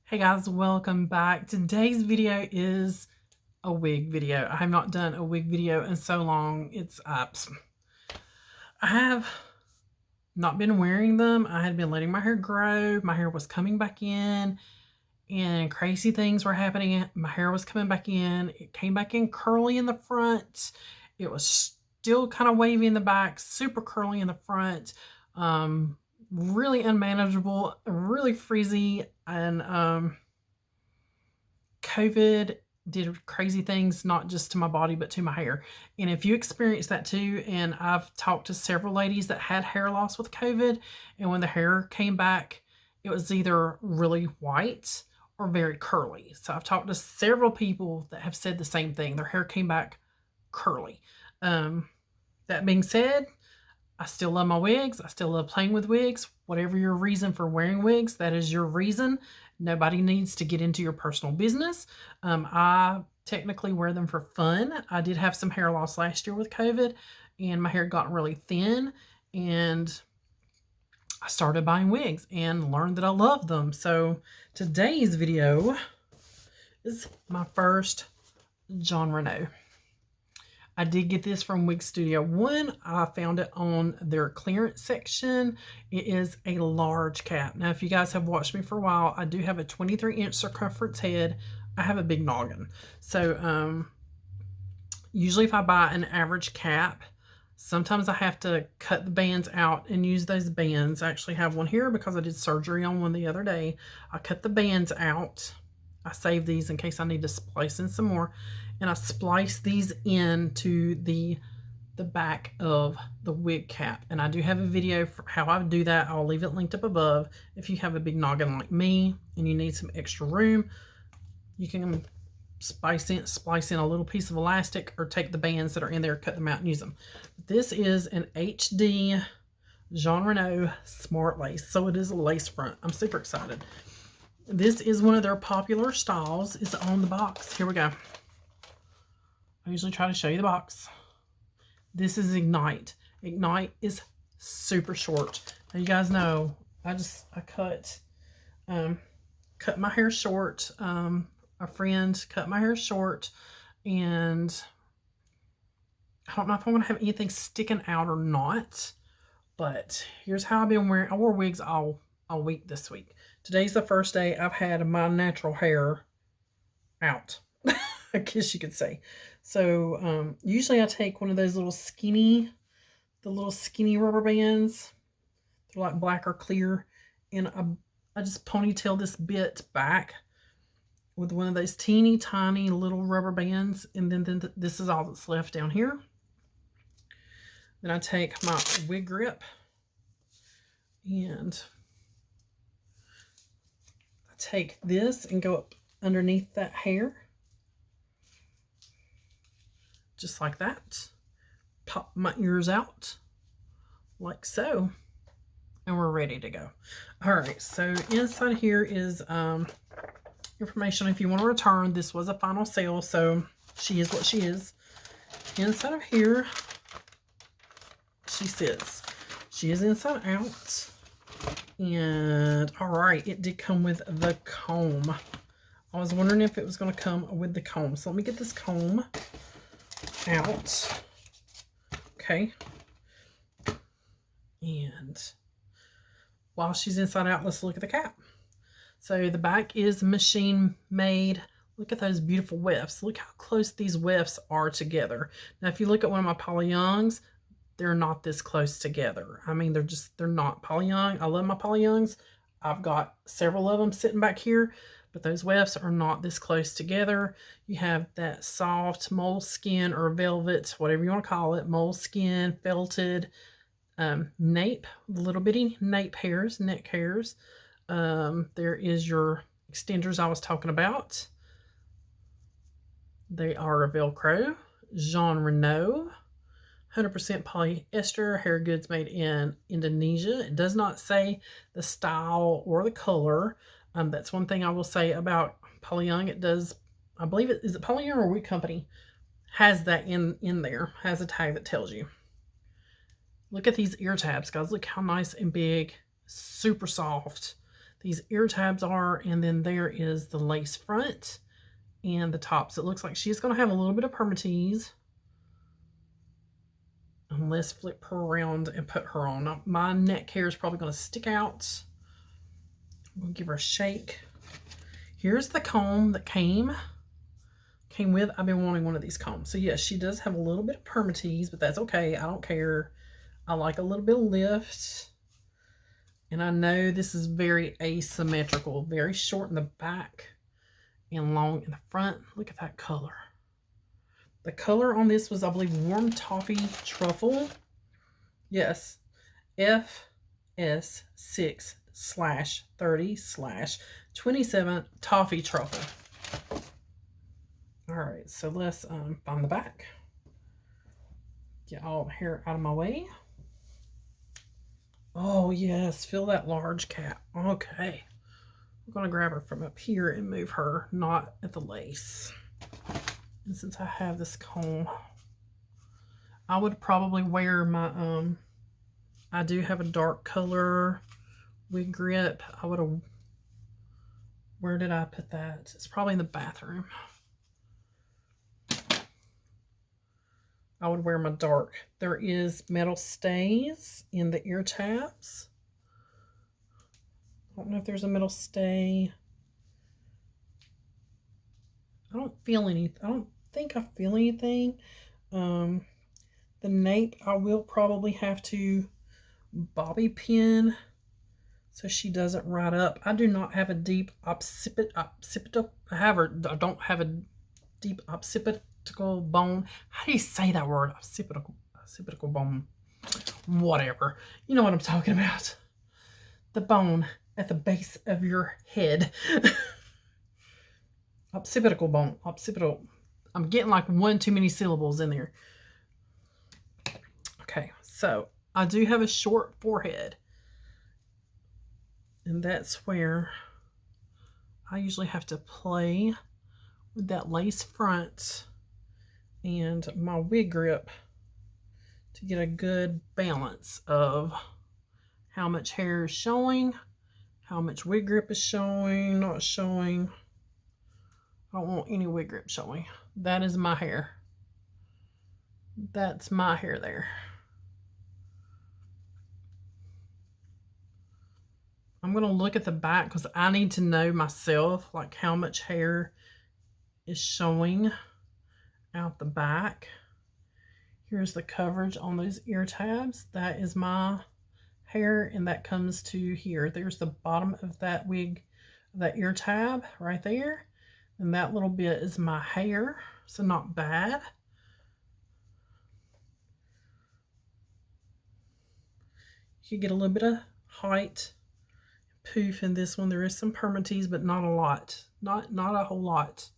Hey guys, welcome back. Today's video is a wig video. I have not done a wig video in so long. I have not been wearing them. I had been letting my hair grow. My hair was coming back in and crazy things were happening. My hair was coming back in. It came back in curly in the front. It was still kind of wavy in the back, super curly in the front. Really unmanageable, really frizzy, and COVID did crazy things, not just to my body, but to my hair. And if you experience that too, and I've talked to several ladies that had hair loss with COVID, and when the hair came back, it was either really white or very curly. So I've talked to several people that have said the same thing. Their hair came back curly. That being said, I still love my wigs. I still love playing with wigs. Whatever your reason for wearing wigs, that is your reason. Nobody needs to get into your personal business. I technically wear them for fun. I did have some hair loss last year with COVID, and my hair got really thin, and I started buying wigs and learned that I love them. So today's video is my first Jon Renau. I did get this from Wig Studio. I found it on their clearance section. It is a large cap. Now, if you guys have watched me for a while, I do have a 23-inch circumference head. I have a big noggin. So usually if I buy an average cap, sometimes I have to cut the bands out and use those bands. I actually have one here because I did surgery on one the other day. I cut the bands out. I save these in case I need to splice in some more. And I splice these into the back of the wig cap. And I do have a video for how I do that. I'll leave it linked up above. If you have a big noggin like me and you need some extra room, you can splice in a little piece of elastic or take the bands that are in there, cut them out and use them. This is an HD Jon Renau SmartLace. So it is a lace front. I'm super excited. This is one of their popular styles. It's on the box. Here we go. I usually try to show you the box. This is Ignite. Ignite is super short. Now you guys know I cut my hair short. A friend cut my hair short, and I don't know if I'm gonna have anything sticking out or not. But here's how I've been wearing. I wore wigs all week this week. Today's the first day I've had my natural hair out. I guess you could say. So usually I take one of those little skinny rubber bands. They're like black or clear, and I just ponytail this bit back with one of those teeny tiny little rubber bands, and then this is all that's left down here. Then I take my wig grip and I take this and go up underneath that hair. Just like that. Pop my ears out like so, and we're ready to go. All right, so inside here is information if you want to return. This was a final sale, so she is what she is. Inside of here, she says she is inside out. And all right, it did come with the comb. I was wondering if it was going to come with the comb, so let me get this comb out. Okay. And while she's inside out, let's look at the cap. So the back is machine made. Look at those beautiful wefts. Look how close these wefts are together. Now, if you look at one of my Poly Youngs, they're not this close together. I mean, they're not Poly Young. I love my Poly Youngs. I've got several of them sitting back here, but those wefts are not this close together. You have that soft moleskin or velvet, whatever you want to call it, moleskin, felted, nape, little bitty nape hairs, neck hairs. There is your extenders I was talking about. They are a Velcro. Jon Renau, 100% polyester, hair goods made in Indonesia. It does not say the style or the color. That's one thing I will say about Poly Young. It does, I believe it, is it Poly Young or Wig Company has that in there, has a tag that tells you. Look at these ear tabs, guys. Look how nice and big, super soft. these ear tabs are, and then there is the lace front and the tops. It looks like she's going to have a little bit of permatease. And let's flip her around and put her on. Now, my neck hair is probably going to stick out. I'm going to give her a shake. Here's the comb that came with. I've been wanting one of these combs. So yes, she does have a little bit of permatease, but that's okay. I don't care. I like a little bit of lift. And I know this is very asymmetrical. Very short in the back and long in the front. Look at that color. The color on this was, I believe, Warm Toffee Truffle. Yes. FS6/30/27 Toffee Truffle. All right, so let's find the back. Get all the hair out of my way. Oh, yes, feel that large cap. Okay. I'm going to grab her from up here and move her, not at the lace. And since I have this comb, I would probably wear my, I do have a dark color wig grip. I would have, where did I put that? It's probably in the bathroom. I would wear my dark. There is metal stays in the ear tabs. I don't know if there's a metal stay. I don't feel anything. I don't think I feel anything. The nape, I will probably have to bobby pin so she doesn't ride up. I do not have a deep occipital. I don't have a deep occipital bone. How do you say that word? Occipital bone. Whatever. You know what I'm talking about. The bone at the base of your head. Occipital bone. Occipital. I'm getting like one too many syllables in there. Okay, so I do have a short forehead. And that's where I usually have to play with that lace front and my wig grip to get a good balance of how much hair is showing, how much wig grip is showing, not showing. I don't want any wig grip showing. That is my hair. That's my hair there. I'm going to look at the back because I need to know myself, like how much hair is showing out the back. Here's the coverage on those ear tabs. That is my hair, and that comes to here. There's the bottom of that wig, that ear tab right there. And that little bit is my hair, so not bad. You get a little bit of height, poof in this one. There is some permatease, but not a lot. Not a whole lot.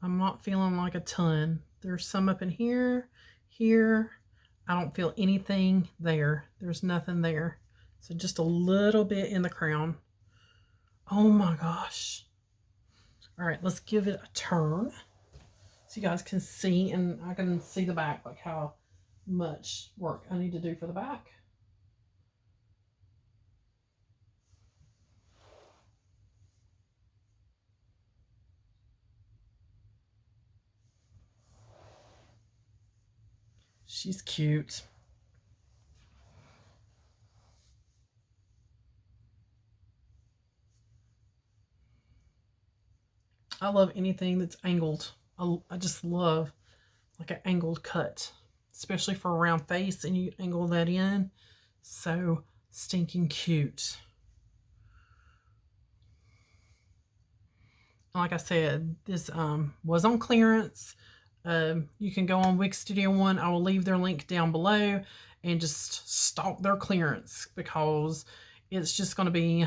I'm not feeling like a ton. There's some up in here, here. I don't feel anything there. There's nothing there. So just a little bit in the crown. Oh my gosh. All right, let's give it a turn so you guys can see, and I can see the back, like how much work I need to do for the back. She's cute. I love anything that's angled. I just love like an angled cut, especially for a round face, and you angle that in. So stinking cute. Like I said, this was on clearance. You can go on Wig Studio 1. I will leave their link down below and just stalk their clearance because it's just going to be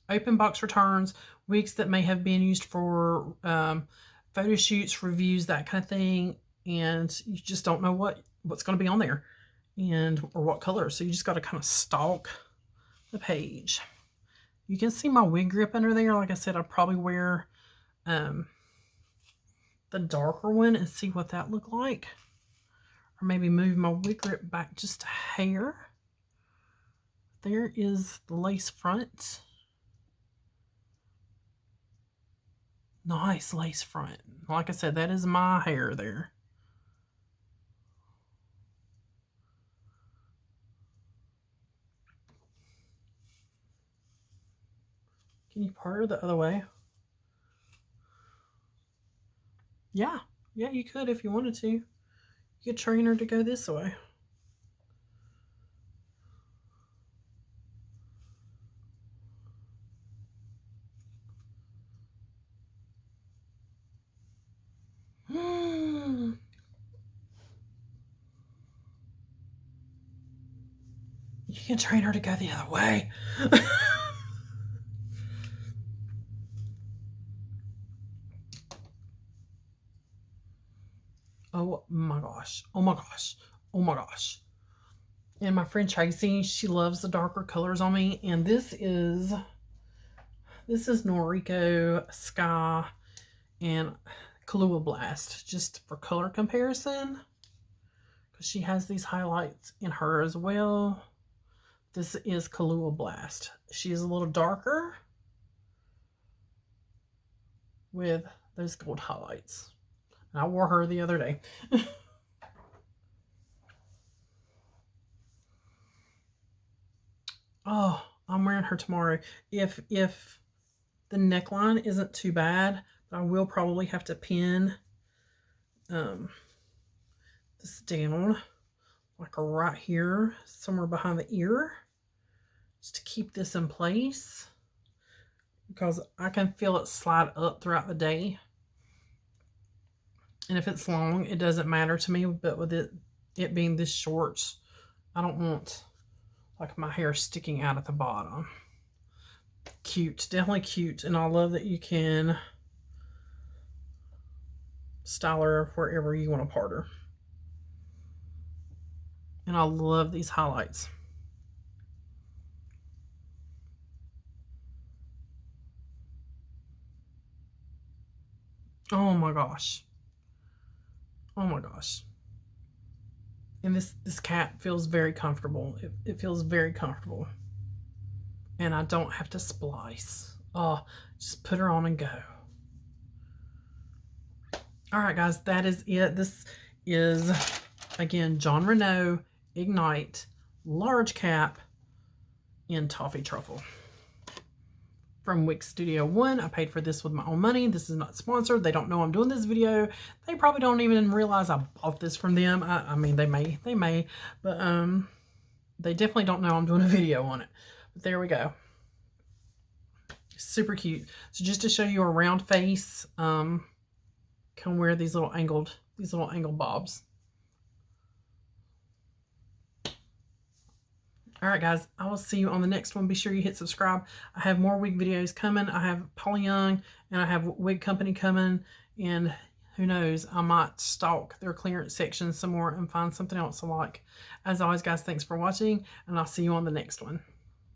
open box returns, wigs that may have been used for photo shoots, reviews, that kind of thing, and you just don't know what's going to be on there or what color. So you just got to kind of stalk the page. You can see my wig grip under there. Like I said, I'd probably wear the darker one and see what that looked like, or maybe move my wig grip back just a hair. There is the lace front. Nice lace front. Like I said, that is my hair there. Can you part her the other way? Yeah. Yeah, you could if you wanted to. You could train her to go this way. You can train her to go the other way. Oh my gosh. Oh my gosh. Oh my gosh. And my friend Tracy, she loves the darker colors on me. And this is Noriko, Sky, and Kahlua Blast, just for color comparison. Because she has these highlights in her as well. This is Kahlua Blast. She is a little darker with those gold highlights. And I wore her the other day. Oh, I'm wearing her tomorrow. If the neckline isn't too bad, I will probably have to pin this down like right here, somewhere behind the ear, just to keep this in place, because I can feel it slide up throughout the day. And if it's long, it doesn't matter to me, but with it being this short, I don't want like my hair sticking out at the bottom. Cute, definitely cute. And I love that you can style her wherever you want to part her. And I love these highlights. Oh my gosh. Oh my gosh. And this cap feels very comfortable. It feels very comfortable. And I don't have to splice. Oh, just put her on and go. All right, guys, that is it. This is, again, Jon Renau Ignite large cap in Toffee Truffle from Wig Studio 1. I paid for this with my own money. This is not sponsored. They don't know I'm doing this video. They probably don't even realize I bought this from them. I mean, they may, but they definitely don't know I'm doing a video on it. But there we go. Super cute. So just to show you a round face, can wear these little angled bobs. All right, guys, I will see you on the next one. Be sure you hit subscribe. I have more wig videos coming. I have Paula Young and I have Wig Company coming. And who knows, I might stalk their clearance section some more and find something else I like. As always, guys, thanks for watching, and I'll see you on the next one.